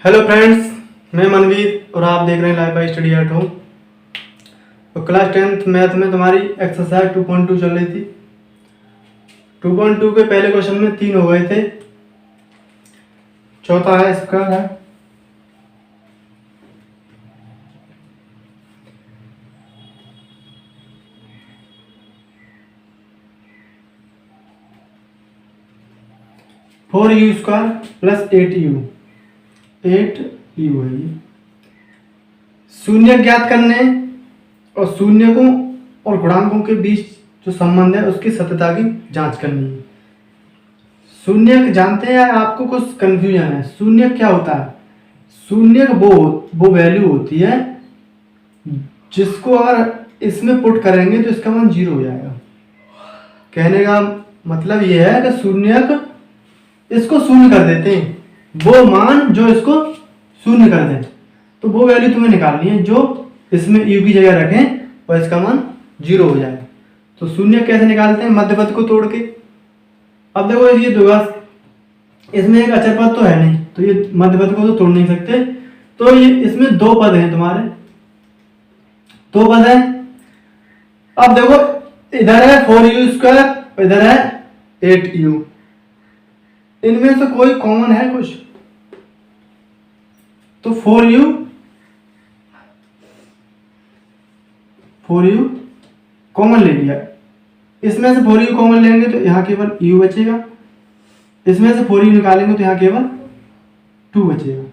Hello friends, मैं मनवीर और आप देख रहे हैं live bye study at home. तो क्लास 10th मैथ में तुम्हारी एक्सरसाइज 2.2 चल रही थी। 2.2 के पहले क्वेश्चन में 3 हो गए थे, चौथा है इसका है 4u² प्लस 8u। 8u है ये। शून्य ज्ञात करने और शून्य को और गुणांकों के बीच जो संबंध है उसकी सत्यता की जांच करनी है। शून्य जानते हैं, आपको कुछ कंफ्यूजन है। शून्य क्या होता है? शून्य वो वैल्यू होती है जिसको अगर इसमें पुट करेंगे तो इसका मान 0 हो जाएगा। कहने का मतलब ये है कि शून्य इसको शून्य कर देते हैं, वो मान जो इसको शून्य कर दें, तो वो वैल्यू तुम्हें निकालनी है जो इसमें u की जगह रखें और इसका मान 0 हो जाए। तो शून्य कैसे निकालते हैं? मध्यपद को तोड़ के। अब देखो ये दोगा, इसमें एक अचर पद तो है नहीं, तो ये मध्यपद को तो तोड़ नहीं सकते। तो ये इसमें दो पद हैं, तुम्हारे दो पद हैं। अब देखो इधर है 4u², इधर है 8u। इनमें से कोई कॉमन है कुछ? तो 4u कॉमन ले लिया। इसमें से 4u कॉमन लेंगे तो यहाँ केवल u बचेगा, इसमें से 4u निकालेंगे तो यहाँ केवल 2 बचेगा।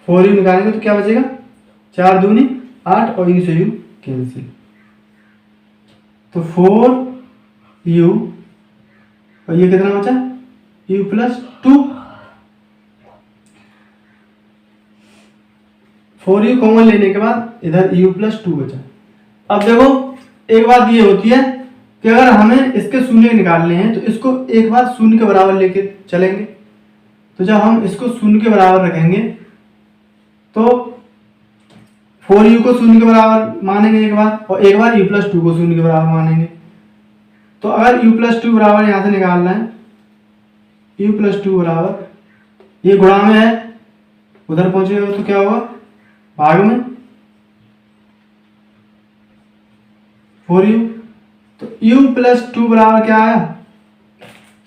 4u निकालेंगे तो क्या बचेगा? 4 दूनी 8 और u से u कैंसिल। तो 4u और ये कितना बचा? u plus 2। 4u कॉमन लेने के बाद इधर u प्लस 2 बचा। अब देखो एक बात ये होती है कि अगर हमें इसके शून्य निकालने हैं तो इसको एक बार शून्य के बराबर लेके चलेंगे। तो जब हम इसको शून्य के बराबर रखेंगे तो 4u को शून्य के बराबर मानेंगे एक बार, और एक बार u प्लस 2 को शून्य के बराबर मानेंगे। तो अगर u प्लस 2 बराबर यहाँ से निकालना है, u प्लस 2 बराबर, ये गुणा में है, उधर पहुंचेगा तो क्या होगा? भाग में 4u। तो u प्लस 2 बराबर क्या आया?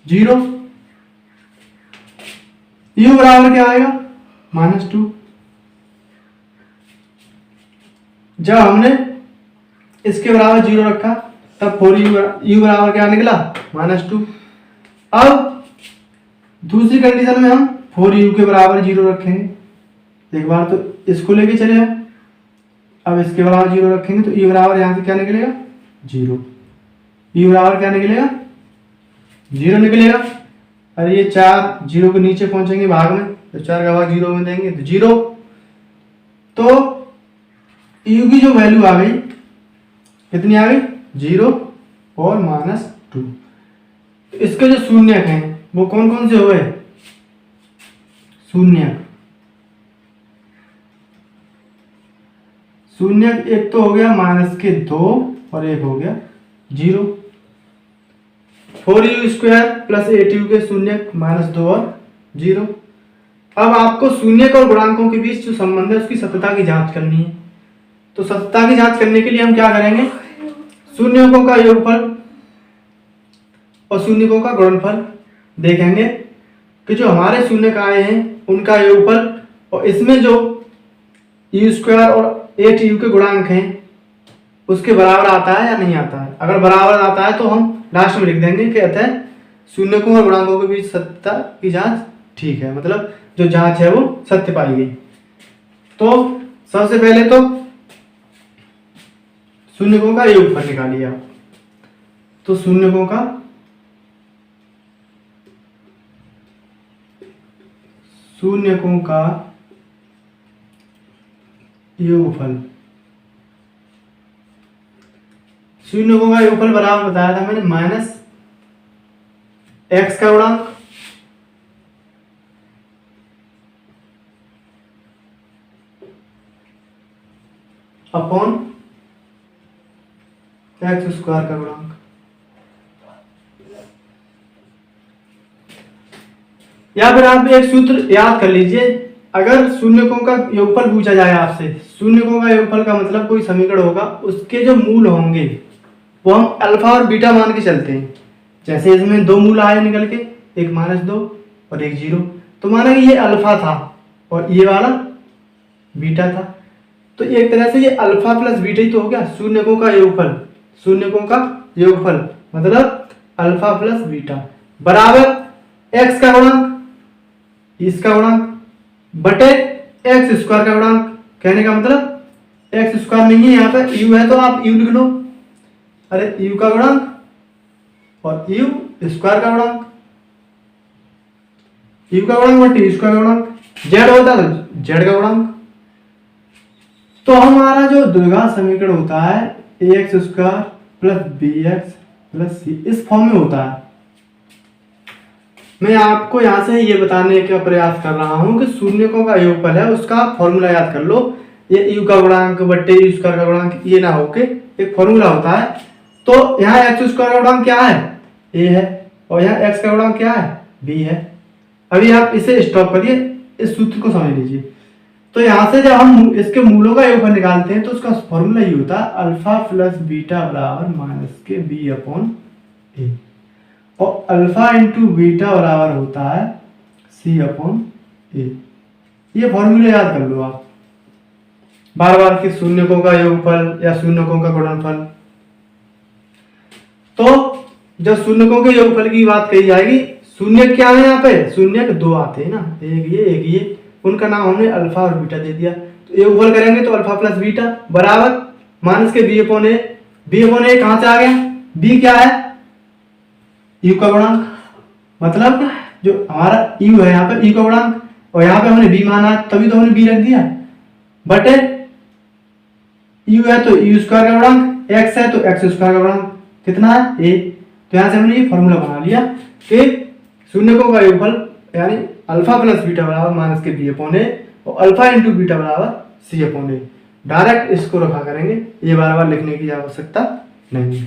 0। u बराबर क्या आएगा? -2। जब हमने इसके बराबर 0 रखा तब 4u बराबर क्या निकला? -2। अब दूसरी कंडीशन में हम 4u के बराबर 0 रखेंगे। एक बार तो इसको लेके चले जाए, अब इसके बराबर 0 रखेंगे तो u बराबर यहाँ से क्या निकलेगा? 0। u बराबर क्या निकलेगा? 0 निकलेगा। और ये 4 0 के नीचे पहुंचेंगे भाग में, तो 4 का भाग 0 में देंगे तो 0। तो u की जो वैल्यू आ गई, कितनी आ गई? 0 और -2। तो इसके जो शून्यक हैं वो कौन कौन से हो गए? शून्यक एक तो हो गया -2 और एक हो गया 0। 4u² प्लस 8u के शून्यक -2 और 0। अब आपको शून्यक और गुणांकों के बीच जो संबंध है उसकी सत्यता की जांच करनी है। तो सत्यता की जांच करने के लिए हम क्या करेंगे? शून्यकों का योगफल और शून्यकों का गुणनफल देखेंगे कि जो हमारे शून्यक आए हैं उनका योगफल और इसमें जो u² और 8u के गुणांक हैं उसके बराबर आता है या नहीं आता है। अगर बराबर आता है तो हम लास्ट में लिख देंगे कि अतः शून्यकों और गुणांकों के बीच सत्यता की जांच ठीक है, मतलब जो जांच है वो सत्य पाई गई। तो सबसे पहले तो शून्यकों का योगफल निकालिए आप। तो शून्यकों का योगफल, शून्यकों का योगफल बराबर बताया था मैंने -x का गुणांक अपॉन x² का गुणांक। या फिर आप एक सूत्र याद कर लीजिए, अगर शून्यकों का योगफल पूछा जाए आपसे, शून्यकों का योगफल का मतलब कोई समीकरण होगा, उसके जो मूल होंगे वो हम अल्फा और बीटा मान के चलते हैं। जैसे इसमें दो मूल आए निकल के, एक -2 और एक 0, तो माना कि ये अल्फा था और ये वाला बीटा था, तो एक तरह से ये अल्फा प्लस बीटा ही तो हो गया शून्यकों का योगफल। शून्यकों का योगफल मतलब अल्फा प्लस बीटा बराबर एक्स का गुणांक, इसका गुणांक बटे एक्स स्क्वायर का गुणांक। कहने का मतलब एक्स स्क्वायर नहीं है, यहाँ पे यू है तो आप यू लिख लो, अरे यू का गुणांक और यू स्क्वायर का गुणांक, यू का गुणांक बटे यू स्क्वायर का गुणांक, जेड होता है तो जेड का गुणांक। तो हमारा जो द्विघात समीकरण होता है ax square plus bx plus c, इस फॉर्म में होता है। मैं आपको यहां से ये बताने का प्रयास कर रहा हूं कि शून्यकों का योगफल है, उसका फॉर्मूला याद कर लो। ये u का गुणांक बट्टे u स्क्वायर का गुणांक, ये ना होके एक फॉर्मूला होता है। तो यहाँ x स्क्वायर का गुणांक क्या है, a है, और यहाँ x का गुणांक क्या है, b है। अभी आप इसे स्टॉप करिए, इस सूत्र को समझ लीजिए। तो यहां से जब हम इसके मूलों का योगफल निकालते हैं तो उसका फॉर्मूला ये होता है अल्फा प्लस बीटा बराबर माइनस के बी अपॉन ए, और अल्फा इंटू बीटा बराबर होता है सी अपॉन ए। ये फॉर्मूला याद कर लो आप बार बार कि शून्यकों का योगफल या शून्यकों का गुणनफल। तो जब शून्यकों के योगफल की बात कही जाएगी, शून्य क्या है यहाँ पे, शून्य दो आते हैं ना, एक ये, उनका नाम हमने अल्फा और बीटा दे दिया। तो योगफल करेंगे तो अल्फा प्लस बीटा बराबर माइनस के बी अपॉन ए। बी अपॉन ए कहां से आ गया, बी क्या है, यू का गुणांक, मतलब जो हमारा यू है यहाँ पे यू का गुणांक, और यहाँ पे हमने बी माना तभी तो हमने बी रख दिया, बटे यू है तो यू स्क्वायर का गुणांक, एक्स है तो एक्स स्क्वायर का गुणांक, कितना है ए। तो यहाँ से हमने ये फॉर्मूला बना लिया कि शून्यकों का योगफल यानी अल्फा प्लस बीटा बराबर माइनस के बी अपॉन ए, और अल्फा इंटू बीटा बराबर सी अपॉन ए। डायरेक्ट इसको रखा करेंगे, ये बार बार लिखने की आवश्यकता नहीं है।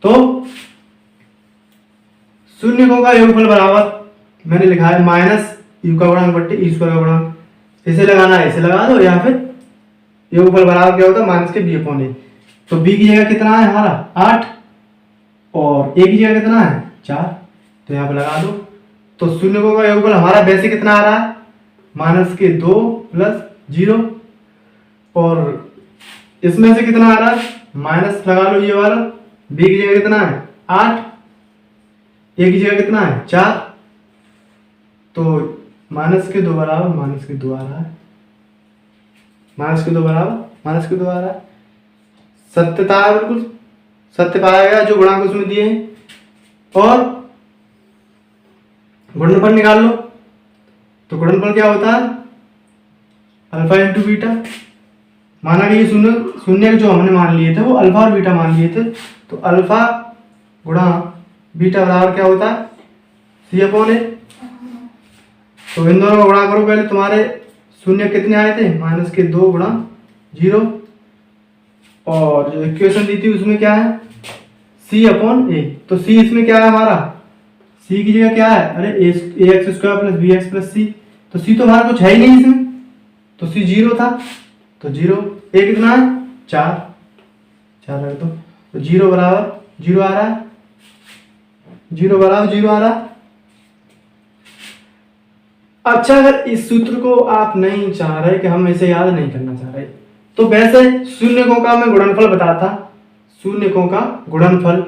तो शून्यकों का योगफल बराबर मैंने लिखा है माइनस यू का गुणांक बट्टे ई स्क्वायर का गुणांक, इसे लगाना है इसे लगा दो, या फिर योगफल बराबर क्या होता है माइनस के बी अपॉन ए। तो बी की जगह कितना है हमारा 8 और ए की जगह कितना है 4, तो यहाँ पे लगा दो। तो शून्यकों का योगफल हमारा वैसे कितना आ रहा है माइनस के 2 प्लस 0, और इसमें से कितना आ रहा है माइनस लगा लो ये वाला, बी की जगह कितना है 8, ए की जगह कितना है 4, तो माइनस के 2 बराबर माइनस के 2 आ रहा है, माइनस के 2 बराबर माइनस के 2 आ रहा है। सत्यता है, बिल्कुल सत्य पाया गया जो गुणांक उसमें दिए हैं। और गुणनफल निकाल लो, तो गुणनफल क्या होता है अल्फा इंटू बीटा। माना कि ये शून्य जो हमने मान लिए थे वो अल्फा और बीटा मान लिए थे, तो अल्फा गुणा बीटा बराबर क्या होता है सी अपॉन ए। तो इन दोनों का गुणा करो पहले, तुम्हारे शून्य कितने आए थे माइनस के 2 गुणा 0, और जो इक्वेशन दी थी उसमें क्या है सी अपॉन ए। तो सी इसमें क्या है हमारा, सी की जगह क्या है, अरे a x square plus b x plus c, तो सी तो हमारा कुछ है ही नहीं इसमें, तो सी 0 था, तो 0, ए कितना है 4 रख दो, तो 0 बराबर 0 आ रहा है, 0 बराबर 0 आ रहा है। अच्छा, अगर इस सूत्र को आप नहीं चाह रहे कि हम इसे याद नहीं करना चाह रहे, तो वैसे शून्यकों का मैं गुणनफल बताता, शून्यकों का गुणनफल,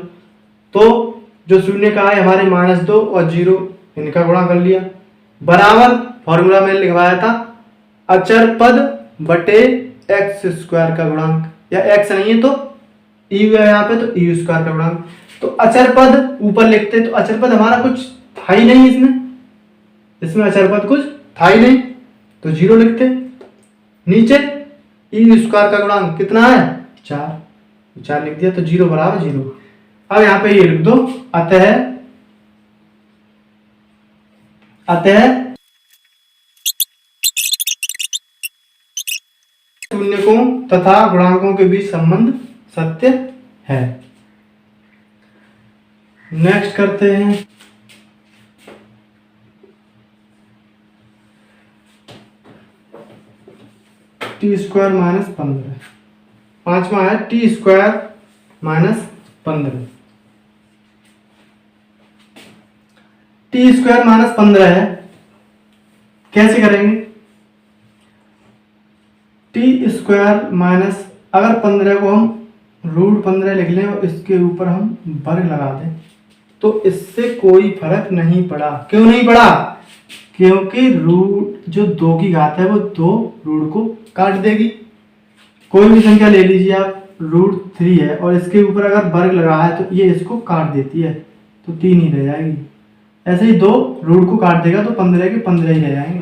तो जो शून्य का है हमारे -2 और 0, इनका गुणा कर लिया, बराबर फॉर्मूला मैंने लिखवाया था अचर पद बटे एक्स स्क्वायर का गुणांक, या एक्स नहीं है तो यू है यहाँ पे तो यू स्क्वायर का गुणांक। तो अचर पद ऊपर लिखते, तो अचर पद हमारा कुछ था ही नहीं इसमें अचर पद कुछ था ही नहीं, तो 0 लिखते। नीचे यू स्क्वायर का गुणांक कितना है 4 लिख दिया, तो 0 बराबर 0। अब यहाँ पे ये लिख दो, अतः शून्यकों तथा गुणांकों के बीच संबंध सत्य है। नेक्स्ट करते हैं टी स्क्वायर माइनस 15। पांचवा है T square minus 15। T square minus 15 है, कैसे करेंगे? टी स्क्वायर माइनस, अगर 15 को हम रूट 15 लिख लें और इसके ऊपर हम वर्ग लगा दें तो इससे कोई फर्क नहीं पड़ा। क्यों नहीं पड़ा? क्योंकि रूट जो 2 की घात है वो 2 रूट को काट देगी। कोई भी संख्या ले लीजिए आप, रूट 3 है और इसके ऊपर अगर वर्ग लगा है तो ये इसको काट देती है तो 3 ही रह जाएगी। ऐसे ही 2 रूट को काट देगा तो 15 के 15 ही रह जाएंगे।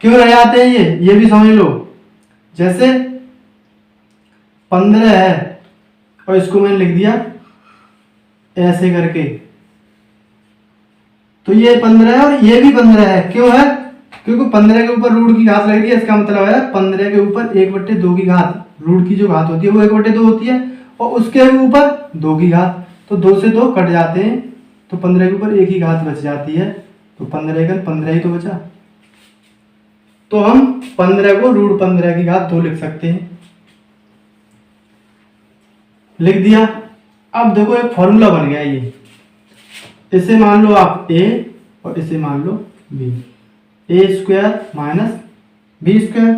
क्यों रह जाते हैं ये भी समझ लो। जैसे 15 है और इसको मैंने लिख दिया ऐसे करके, तो ये 15 है और ये भी 15 है। क्यों है? क्योंकि 15 के ऊपर रूट की घात लग रही है। इसका मतलब है 15 के ऊपर 1/2 की घात, रूट की जो घात होती है वो 1/2 होती है और उसके ऊपर 2 की घात, तो 2 से 2 कट जाते हैं तो 15 के ऊपर 1 ही घात बच जाती है, तो 15 का 15 ही तो बचा। तो हम 15 को रूट 15 की घात 2 लिख सकते हैं। लिख दिया। अब देखो एक फॉर्मूला बन गया ये, इसे मान लो आप a और इसे मान लो b। ए स्क्वायर माइनस बी स्क्वायर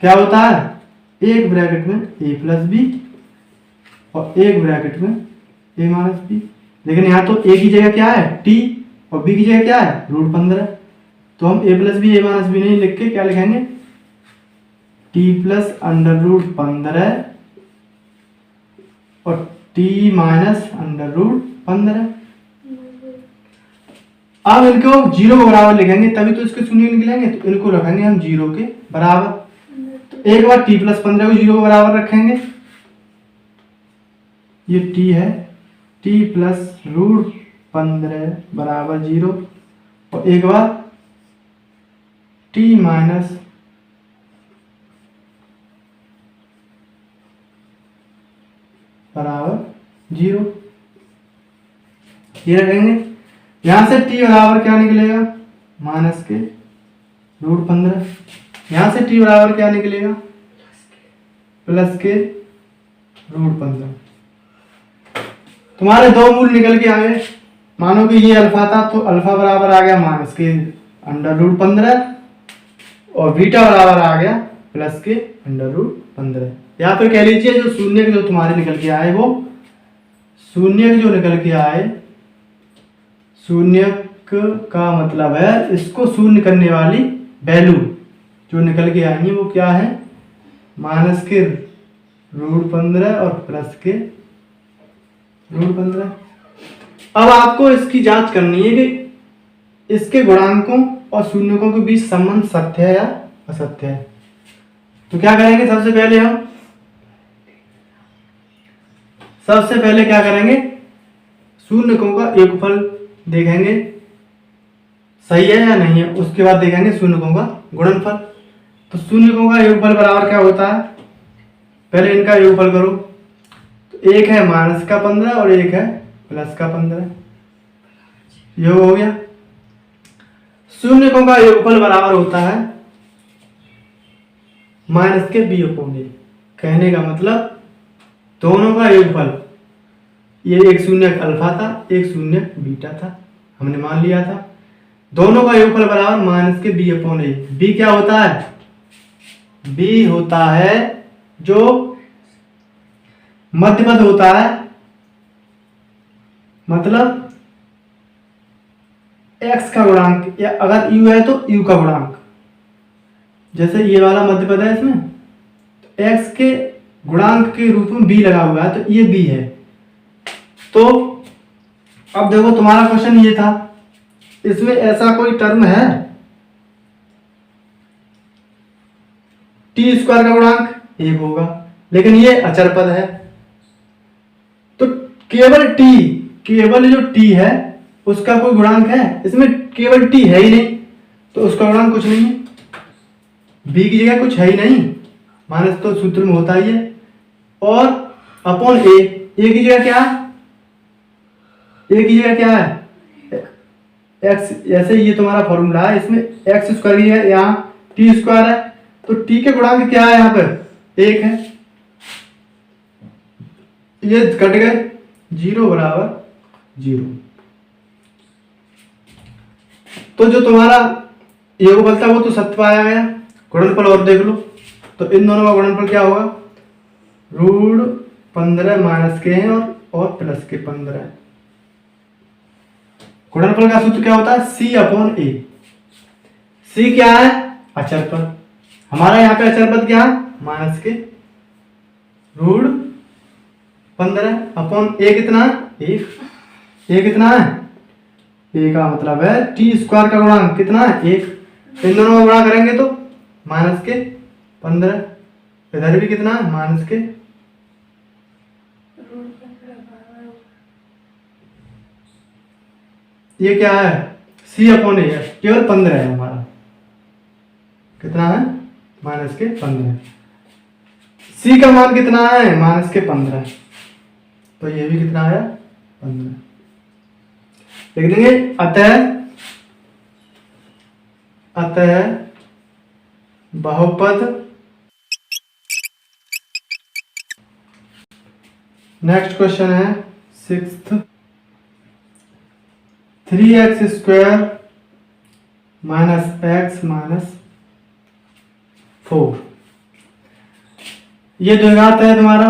क्या होता है? एक ब्रैकेट में a प्लस बी और एक ब्रैकेट में a माइनस बी। लेकिन यहाँ तो a की जगह क्या है? t और b की जगह क्या है? रूट 15। तो हम a plus B a minus B नहीं लिख के क्या लिखेंगे? t प्लस अंडर रूट 15 और t माइनस अंडर रूट 15। अब इनको 0 के बराबर लिखेंगे तभी तो इसके शून्य निकलेंगे, तो इनको रखेंगे हम 0 के बराबर। तो एक बार t प्लस 15 को 0 के बराबर रखेंगे, ये t है, t प्लस रूट 15 बराबर 0 और एक बार t माइनस बराबर 0 ये रखेंगे। यहां से t बराबर क्या निकलेगा? माइनस के रूट 15। यहां से t बराबर क्या निकलेगा? प्लस के रूट 15। तुम्हारे दो मूल निकल के आए। मानो कि ये अल्फा था तो अल्फा बराबर आ गया माइनस के अंडर रूट 15 और बीटा बराबर आ गया प्लस के अंडर रूट 15। या फिर कह लीजिए जो शून्य जो तुम्हारे निकल के आए वो शून्य जो निकल के आए, शून्य का मतलब है इसको शून्य करने वाली वैल्यू जो निकल के आएंगी वो क्या है? माइनस के रूट 15 और प्लस के रूट 15। अब आपको इसकी जांच करनी है कि इसके गुणांकों और शून्यकों के बीच संबंध सत्य है या असत्य है। तो क्या करेंगे? सबसे पहले क्या करेंगे? शून्यकों का योगफल देखेंगे सही है या नहीं है, उसके बाद देखेंगे शून्यकों का गुणनफल। तो शून्यकों का योगफल बराबर क्या होता है? पहले इनका योगफल करो, तो एक है माइनस का 15 और एक है प्लस का 15, योग हो गया। शून्यकों का योगफल बराबर होता है माइनस के b अपॉन a। कहने का मतलब दोनों का योगफल, ये एक शून्यक अल्फा था एक शून्यक बीटा था, हमने मान लिया था। दोनों का योगफल बराबर माइनस के b अपॉन a। b क्या होता है? b होता है जो मध्यपद होता है, मतलब x का गुणांक, या अगर u है तो u का गुणांक। जैसे ये वाला मध्यपद है, इसमें तो x के गुणांक के रूप में b लगा हुआ है तो ये b है। तो अब देखो तुम्हारा क्वेश्चन ये था, इसमें ऐसा कोई टर्म है टी स्क्वायर का गुणांक 1 होगा, लेकिन ये अचर पद है तो केवल जो t है उसका कोई गुणांक है? इसमें केवल t है ही नहीं तो उसका गुणांक कुछ नहीं है। b की जगह कुछ है ही नहीं, माइनस तो सूत्र में होता ही है, और अपॉन a की जगह क्या है? a की जगह क्या है? x। ऐसे ये तुम्हारा फॉर्मूला है, इसमें x स्क्वायर की जगह यहाँ टी स्क्वायर है तो टी के गुणांक क्या है यहाँ पे 1 है, ये कट गए 0 बराबर 0। तो जो तुम्हारा योगफल था वो तो सत्य पाया गया। गुणनफल और देख लो, तो इन दोनों का गुणनफल क्या होगा, √15 माइनस के हैं और प्लस के 15। गुणनफल का सूत्र क्या होता है, C/A। C क्या है, अचर पद। हमारा यहाँ पे अचर पद क्या है, माइनस के √15 A कितना है, 1। A कितना है, A का मतलब है t² का गुणांक कितना है, 1। इन दोनों का गुणा करेंगे तो माइनस के 15, इधर भी कितना है, माइनस के, ये क्या है, C/A है, केवल 15 है हमारा, कितना है, माइनस के 15। C का मान कितना है, माइनस के 15, तो ये भी कितना आया, 15 लिख देंगे। अतः बहुपद, नेक्स्ट क्वेश्चन है 6th, 3x² minus x minus 4। ये द्विघात है, तुम्हारा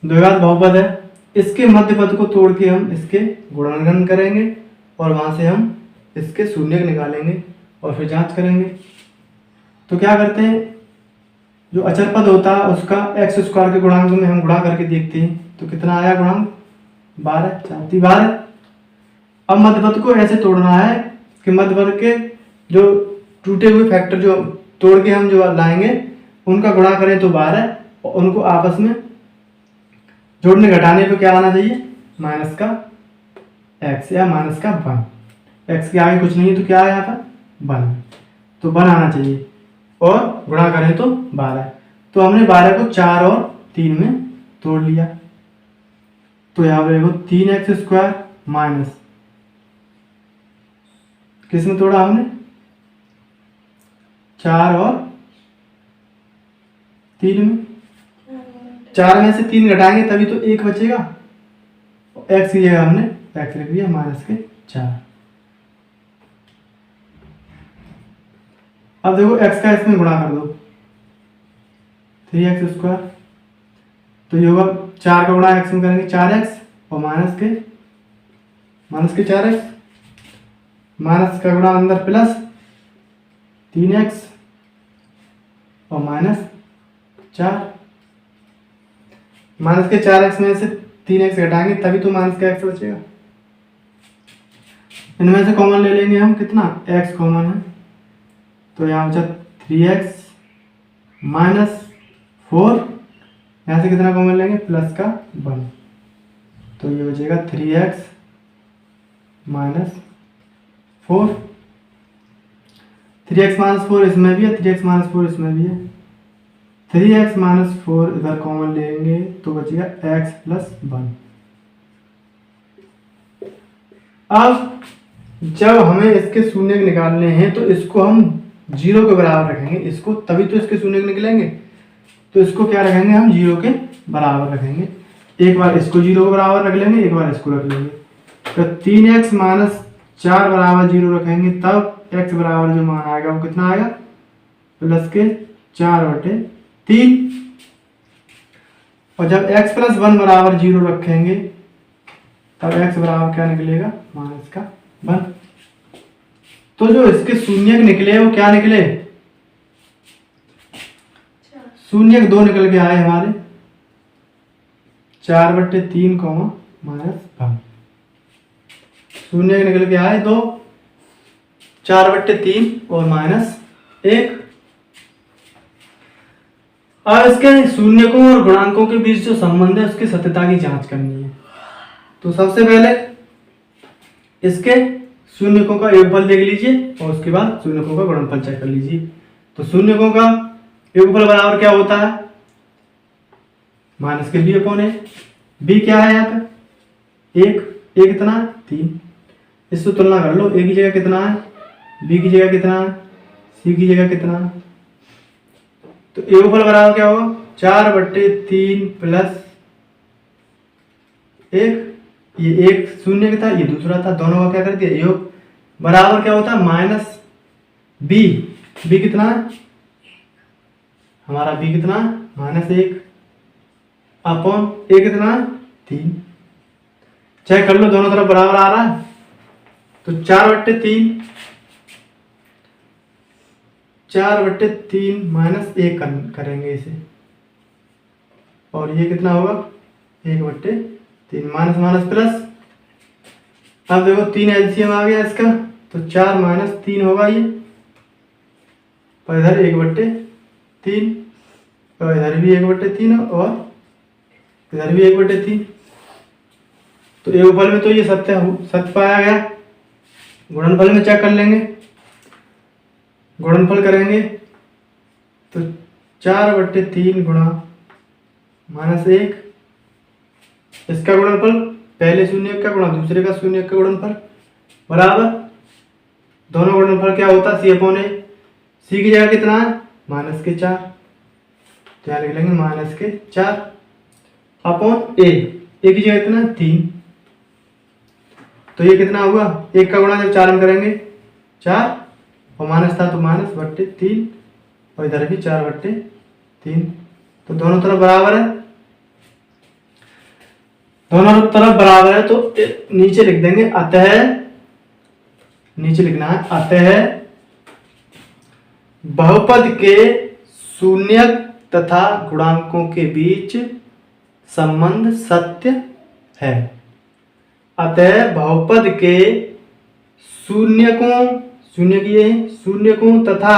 द्विघात बहुपद है। इसके मध्य पद को तोड़ के हम इसके गुणनखंड करेंगे और वहां से हम इसके शून्य निकालेंगे और फिर जांच करेंगे। तो क्या करते हैं, जो अचर पद होता है उसका x² के गुणांक में हम गुणा करके देखते हैं, तो कितना आया गुणांक, 12, 4 12। अब मध्य पद को ऐसे तोड़ना है कि मध्य पद के जो टूटे हुए फैक्टर जो तोड़ के हम जो लाएंगे उनका गुणा करें तो 12, और उनको आपस में जोड़ने घटाने पे क्या आना चाहिए, माइनस का x या माइनस का 1। x के आगे कुछ नहीं है तो क्या है यहाँ पर 1, तो 1 आना चाहिए, और गुणा करें तो 12। तो हमने 12 को 4 और 3 में तोड़ लिया, तो यहाँ पर देखो 3x² माइनस, किस में तोड़ा हमने, 4 और 3 में। 4 में से 3 घटाएंगे तभी तो 1 बचेगा, x की जगह हमने x लिख दिया माइनस के 4। अब देखो x का इसमें गुणा कर दो, 3x², तो ये होगा 4 का गुणा x में करेंगे 4x और माइनस के 4x, माइनस का गुणा अंदर प्लस 3x और माइनस 4। माइनस के 4x में से 3x घटाएंगे तभी तो माइनस का x बचेगा। इनमें से कॉमन ले लेंगे हम, कितना x कॉमन है, तो यहाँ बचा 3x माइनस 4, यहाँ से कितना कॉमन लेंगे, प्लस का 1, तो ये बचेगा 3x माइनस 4। 3x माइनस 4 इसमें भी है, 3x माइनस 4 इसमें भी है, 3x माइनस 4 इधर कॉमन लेंगे तो बचेगा x प्लस 1। अब जब हमें इसके शून्य निकालने हैं तो इसको हम 0 के बराबर रखेंगे, इसको तभी तो इसके शून्य निकलेंगे, तो इसको क्या रखेंगे हम, 0 के बराबर रखेंगे। एक बार इसको 0 के बराबर रख लेंगे, एक बार इसको रख लेंगे, तो 3x माइनस 4 बराबर 0 रखेंगे, तब x बराबर जो मान आएगा वो कितना आएगा, प्लस के 4/3। और जब x प्लस 1 बराबर 0 रखेंगे तब x बराबर क्या निकलेगा, माइनस का 1। तो जो इसके शून्य निकले वो क्या निकले, शून्य 2 निकल के आए हमारे, 4/3 माइनस 1। शून्य निकल के आए 2, 4/3 और माइनस 1। अब इसके शून्यकों और गुणांकों के बीच जो संबंध है उसकी सत्यता की जांच करनी है। तो सबसे पहले इसके शून्यकों का योगफल देख लीजिए और उसके बाद शून्यकों का गुणनफल चेक कर लीजिए। तो शून्यकों का योगफल बराबर क्या होता है, माइनस के b/a। b क्या है यहाँ पे, 1, a कितना है 3, इससे तुलना कर लो, a की जगह कितना है, b की जगह कितना है, c की जगह कितना है, तो योगफल बराबर क्या होगा 4/3 प्लस 1, ये एक शून्य का था, ये दूसरा था, दोनों का क्या कर दिया योग, बराबर क्या होता है माइनस बी। बी कितना है हमारा, बी कितना -1 अपॉन ए कितना 3। चेक कर लो दोनों तरफ बराबर आ रहा है, तो 4/3 -1 करेंगे इसे, और ये कितना होगा 1/3 माइनस माइनस प्लस। अब देखो 3 एलसीएम आ गया इसका, तो 4 - 3 होगा ये, और इधर 1/3, और इधर भी 1/3 और इधर भी 1/3। तो योगफल में तो ये सत्य पाया गया। गुणनफल में चेक कर लेंगे, गुणनफल करेंगे तो 4/3 गुणा -1, इसका गुणनफल पहले शून्य का गुणा दूसरे का शून्य का गुणनफल बराबर, दोनों गुणनफल क्या होता है C/A। सी की जगह कितना है -4, तो यहाँ लिख लेंगे -4 अपॉन ए की जगह कितना 3, तो ये कितना हुआ, 1 का गुणा जब 4 में करेंगे 4, और माइनस था तो -3, और इधर भी 4/3, तो दोनों तरफ बराबर है, दोनों तरफ बराबर है, तो नीचे लिख देंगे अतः, नीचे लिखना है अतः बहुपद के शून्यक तथा गुणांकों के बीच संबंध सत्य है। अतः बहुपद के शून्यकों तथा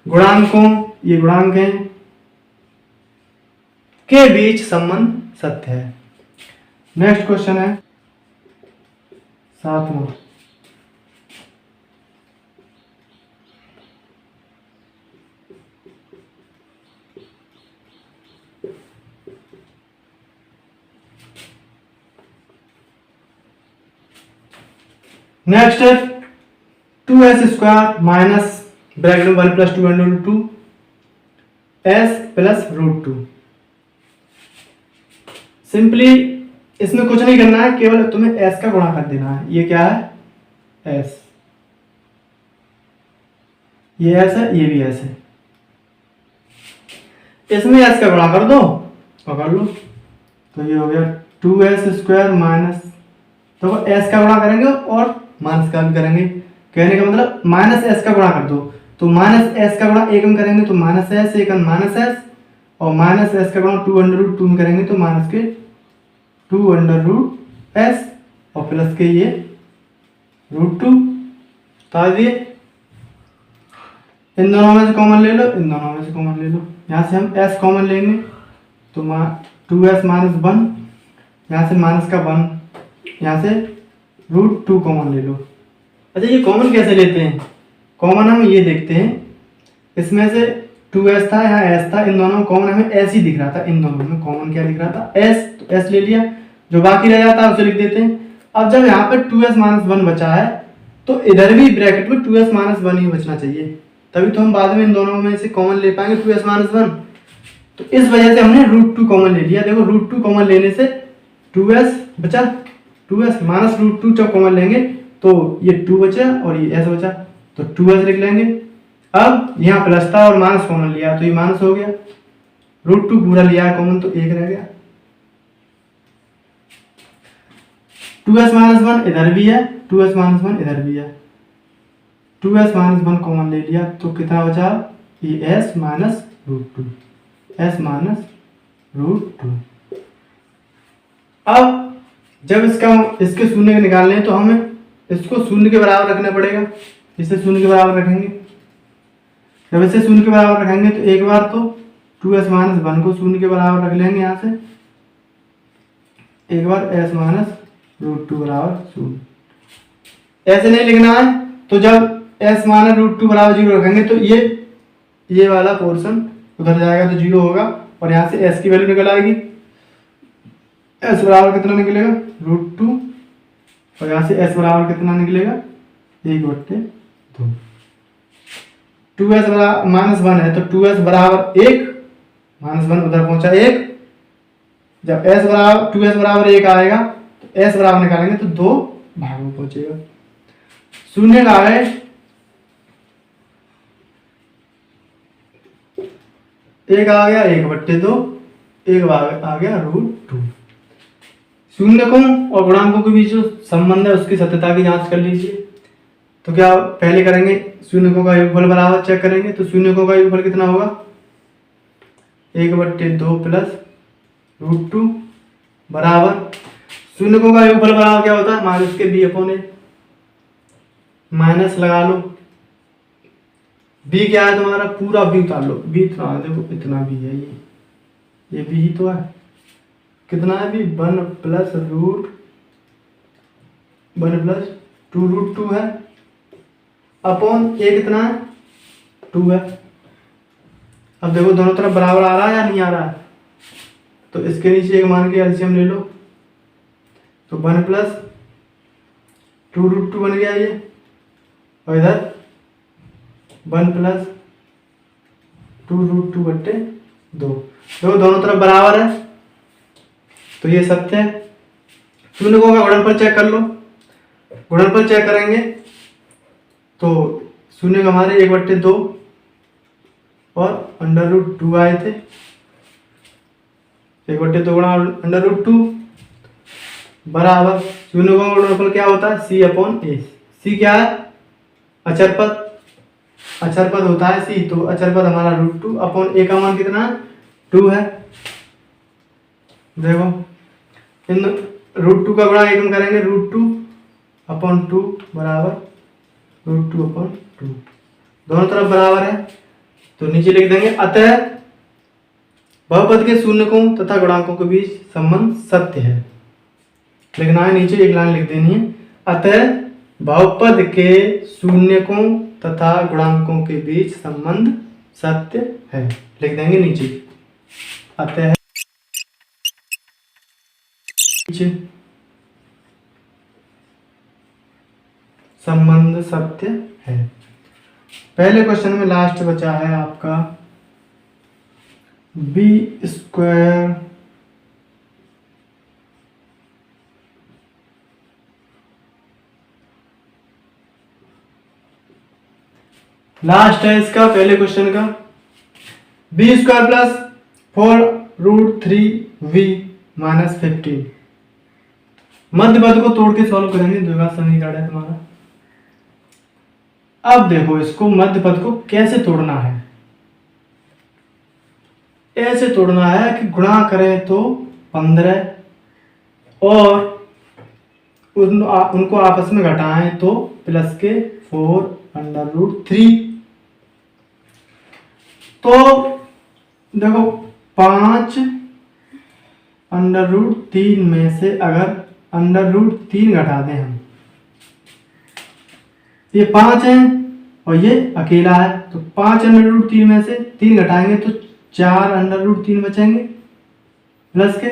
गुणांकों, ये गुणांक हैं, के बीच संबंध सत्य है। नेक्स्ट क्वेश्चन है 7वां। नेक्स्ट है 2s² माइनस ब्रैकेट में 1 + 2 s प्लस √2। सिंपली इसमें कुछ नहीं करना है, केवल तुम्हें s का गुणा कर देना है। ये क्या है s, ये s है, ये भी s है, इसमें s का गुणा कर दो और कर लो, तो ये हो गया 2s² माइनस, तो s का गुणा करेंगे और माइनस का भी करेंगे, कहने का मतलब -s का गुणा कर दो, तो -s का गुणा 1 में करेंगे तो -s, 1 -s, और -s का गुणा 2√2 में करेंगे तो -2√s, और प्लस के ये √2। तो दिए, इन दोनों में से कॉमन ले लो, इन दोनों में से कॉमन ले लो, यहाँ से हम s कॉमन लेंगे तो 2s - 1, यहाँ से माइनस का 1, यहाँ से √2 कॉमन ले लो। अच्छा ये कॉमन कैसे लेते हैं, कॉमन हम ये देखते हैं, इसमें से 2s था, यहाँ s था, इन दोनों में कॉमन हमें s ही दिख रहा था, इन दोनों में कॉमन क्या दिख रहा था s, तो s ले लिया, जो बाकी रह जाता है उसे लिख देते हैं। अब जब यहाँ पे 2s - 1 बचा है, तो इधर भी ब्रैकेट में 2s - 1 ही बचना चाहिए, तभी तो हम बाद में इन दोनों में से कॉमन ले पाएंगे 2s - 1। तो इस वजह से हमने √2 कॉमन ले लिया। देखो √2 कॉमन लेने से 2s बचा, 2s -√2 जब कॉमन लेंगे तो ये 2 बचा और ये s बचा, तो 2s लिख लेंगे। अब यहाँ प्लस था और माइनस कॉमन लिया तो ये माइनस हो गया, √2 पूरा लिया है कॉमन तो 1 रह गया। 2s - 1 इधर भी है, 2s - 1 इधर भी है, 2s - 1 कॉमन ले लिया तो कितना बचा, ये s -√2, s -√2। अब जब इसके शून्य के निकालने हैं तो हमें इसको शून्य के बराबर रखना पड़ेगा, इसे शून्य के बराबर रखेंगे। जब इसे शून्य के बराबर रखेंगे तो एक बार तो 2s - 1 को शून्य के बराबर रख लेंगे यहाँ से, एक बार s -√2 बराबर 0। ऐसे नहीं लिखना है, तो जब s -√2 बराबर 0 रखेंगे तो ये वाला पोर्शन उधर जाएगा तो 0 होगा, और यहाँ से s की वैल्यू निकल आएगी, s बराबर कितना निकलेगा √2, और यहाँ से s बराबर कितना निकलेगा 1/2। 2s बराबर -1 है तो 2s बराबर 1, -1 उधर पहुंचा 1। जब s बराबर 2s बराबर 1 आएगा तो s बराबर निकालेंगे तो 2 भाग में पहुंचेगा। शून्य का है 1 आ गया 1/2, 1 आ गया √2। शून्यकों और गुणांकों के बीच जो संबंध है उसकी सत्यता की जांच कर लीजिए। तो क्या पहले करेंगे, शून्यकों का योगफल बराबर चेक करेंगे। तो शून्यकों का योगफल कितना होगा, 1/2 प्लस √2 बराबर, शून्यकों का योगफल बराबर क्या होता है, माइनस के b/a। माइनस लगा लो, b क्या है तुम्हारा, पूरा b उतार लो, b इतना देखो, इतना b है, ये b ही तो है। कितना है b, 1 प्लस 2√2 है, अपॉन a कितना है, 2 है। अब देखो दोनों तरफ बराबर आ रहा है या नहीं आ रहा है, तो इसके नीचे एक मान के एलसीएम ले लो, तो 1 प्लस 2√2 बन गया ये, और इधर 1 प्लस 2√2/2। देखो दोनों तरफ बराबर है तो ये सत्य है। शून्यकों का गुणनफल चेक कर लो। गुणनफल चेक करेंगे तो शून्य हमारे 1/2 और √2 आए थे, 1/2 गुणा √2 बराबर, शून्य का गुणनफल क्या होता है, c/a। c क्या है, अचर पद, अचर पद होता है c, तो अचर पद हमारा √2 अपॉन a का मान कितना है, 2 है। देखो इन √2 का गुणा एक में करेंगे, √2/2 बराबर √2/2, दोनों तरफ बराबर है तो नीचे लिख देंगे, अतः बहुपद के शून्यकों तथा गुणांकों के बीच संबंध सत्य है। लिखना है, नीचे एक लाइन लिख देनी है, अतः बहुपद के शून्यकों तथा गुणांकों के बीच संबंध सत्य है, लिख देंगे नीचे, अतः संबंध सत्य है। पहले क्वेश्चन में लास्ट बचा है आपका b² लास्ट है इसका, पहले क्वेश्चन का, b² प्लस 4√3v माइनस 15। मध्य पद को तोड़ के सॉल्व करेंगे, द्विघात समीकरण है तुम्हारा। अब देखो इसको मध्य पद को कैसे तोड़ना है, ऐसे तोड़ना है कि गुणा करें तो 15 और उनको आपस में घटाएं तो प्लस के 4√3। तो देखो 5√3 में से अगर √3 घटा दें हम, ये 5 है और ये अकेला है, तो 5√3 में से 3 घटाएंगे तो 4√3 बचेंगे प्लस के,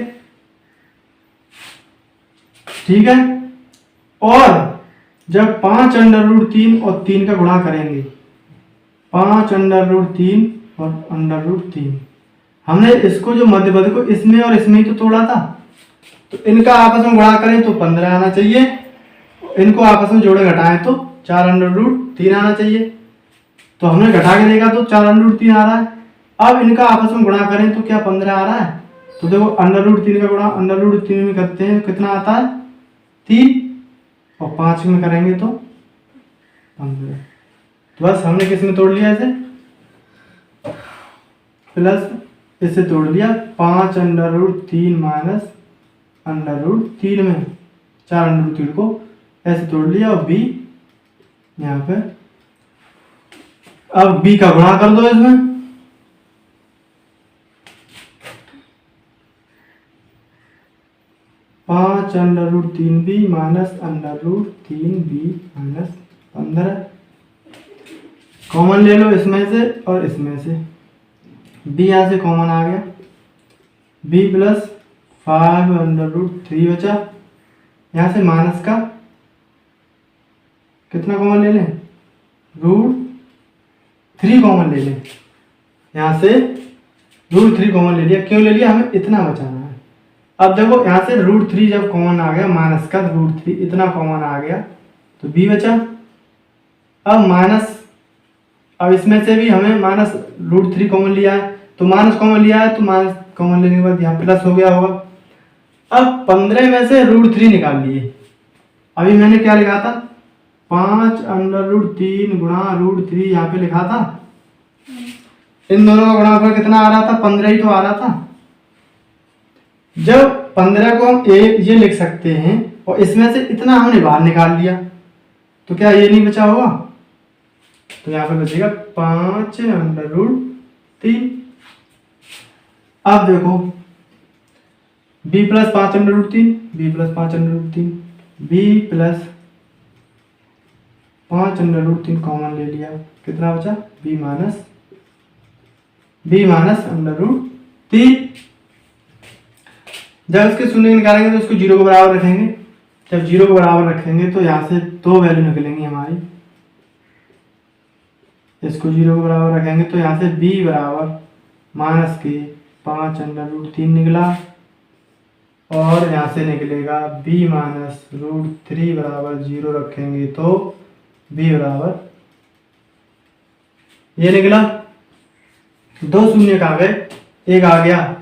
ठीक है। और जब 5√3 और 3 का गुणा करेंगे, 5√3 और √3, हमने इसको जो मध्य पद को इसमें और इसमें ही तो तोड़ा था, तो इनका आपस में गुणा करें तो 15 आना चाहिए, इनको आपस में जोड़े घटाएं तो 4√3 आना चाहिए। तो हमने घटा के देखा तो 4√3 आ रहा है। अब इनका आपस में गुणा करें तो क्या 15 आ रहा है, तो देखो √3 का गुणा √3 में करते हैं कितना आता है, 3, और 5 में करेंगे तो 15। तो बस हमने किस में तोड़ लिया, इसे प्लस इसे तोड़ लिया, 5√3 माइनस √3 में 4√3 को ऐसे तोड़ लिया, और b यहाँ पे, अब b का गुणा कर दो इसमें, (5√3b minus √3b minus 15) common ले लो इसमें से और इसमें से, b यहाँ से कॉमन आ गया, b प्लस 5√3 बचा, यहाँ से माइनस का कितना कॉमन ले लें, 3 कॉमन ले लें, यहाँ से √3 कॉमन ले लिया। क्यों ले लिया? हमें इतना बचाना है। अब देखो यहाँ से √3 जब कॉमन आ गया, माइनस का √3 इतना कॉमन आ गया तो b बचा। अब माइनस, अब इसमें से भी हमें माइनस √3 कॉमन लिया है, तो माइनस कॉमन लिया है तो माइनस कॉमन लेने के बाद यहाँ प्लस हो गया होगा। अब 15 में से √3 निकाल लिए। अभी मैंने क्या लिखा था? 5√3 गुणा √3 यहाँ पे लिखा था। इन दोनों का गुणाफल कितना आ रहा था? 15 ही तो आ रहा था। जब 15 को हम ये लिख सकते हैं और इसमें से इतना हमने बाहर निकाल लिया, तो क्या ये नहीं बचा होगा? तो यहाँ पे बचेगा 5√3। अब देखो b plus 5√3, b plus 5√3, b plus 5√3 common ले लिया, कितना बचा? b minus √3। जब इसके शून्य निकालेंगे तो उसको 0 के बराबर रखेंगे। जब 0 के बराबर रखेंगे तो यहाँ से 2 वैल्यू निकलेंगी हमारी। इसको 0 के बराबर रखेंगे तो यहाँ से b बराबर माइनस के 5√3 निकला, और यहाँ से निकलेगा b माइनस √3 बराबर 0 रखेंगे तो b बराबर ये निकला। 2 शून्य का गए, एक आ गया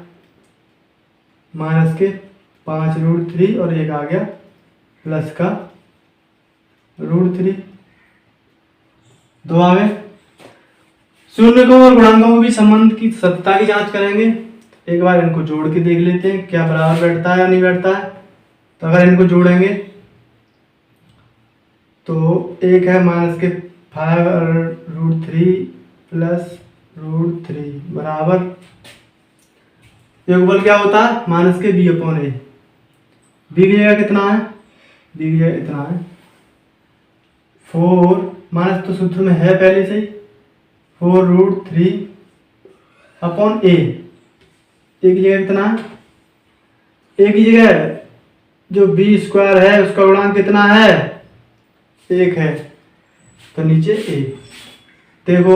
माइनस के 5√3 और एक आ गया प्लस का √3, 2 आ गए। शून्य को और गुणांकों को भी संबंध की सत्यता की जांच करेंगे। एक बार इनको जोड़ के देख लेते हैं क्या बराबर बैठता है या नहीं बैठता है। तो अगर इनको जोड़ेंगे तो एक है माइनस के 5√3 प्लस √3 बराबर योगफल क्या होता है? माइनस के b/a। b की जगह कितना है? b की जगह इतना है 4, माइनस तो सूत्र में है पहले से ही, 4√3/a। a की जगह कितना है? a की जगह जो b² है उसका गुणांक कितना है? 1 है, तो नीचे a। देखो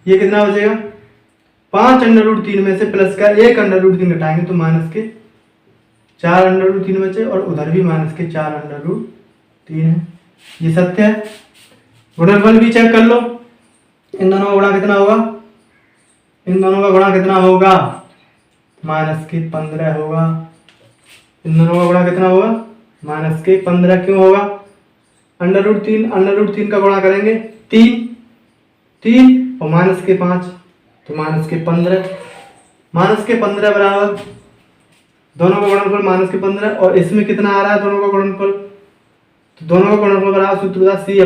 ये कितना बचेगा? 5√3 में से प्लस का 1√3 घटाएंगे तो माइनस के 4√3 बचे, और उधर भी माइनस के 4√3 है। ये सत्य है। गुणनफल भी चेक कर लो। इन दोनों का गुणा कितना होगा? इन दोनों का गुणा कितना होगा? माइनस के 15 होगा। इन दोनों का गुणा कितना होगा? माइनस के 15 क्यों होगा? √3 का गुणा करेंगे 3 और माइनस के 5 तो माइनस के 15। माइनस के 15 बराबर दोनों का गुणनफल माइनस के 15, और इसमें कितना आ रहा है दोनों का गुणनफल? तो दोनों का गुणनफल बराबर सूत्र था c/a।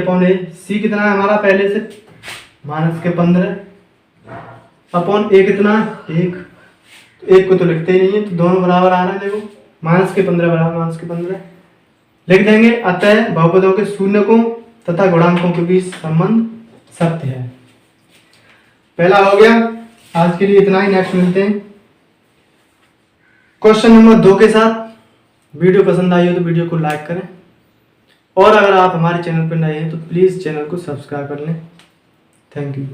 c कितना है हमारा पहले से? माइनस के 15/a कितना है? 1। तो 1 को तो लिखते ही नहीं है, तो दोनों बराबर आ रहा है। देखो माइनस के 15 बराबर माइनस के 15 लिख देंगे। अतः बहुपदों के शून्यकों तथा गुणांकों के बीच संबंध सत्य है। पहला हो गया। आज के लिए इतना ही। नेक्स्ट मिलते हैं क्वेश्चन नंबर 2 के साथ। वीडियो पसंद आई हो तो वीडियो को लाइक करें, और अगर आप हमारे चैनल पर नए हैं तो प्लीज़ चैनल को सब्सक्राइब कर लें। Thank you.